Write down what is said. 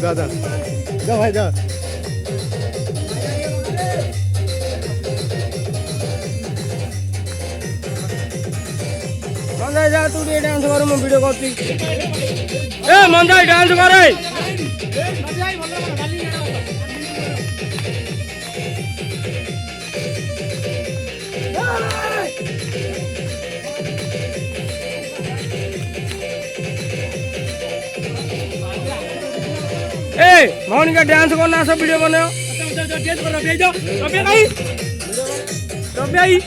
जा जा जा भाई जा। मंदाई जा तू ये डांस कर मैं वीडियो करती ए मंदाई डांस करे ए मौन का डांस करना सब वीडियो बनाओ डांस कर रहा भेजो रबे भाई रबे भाई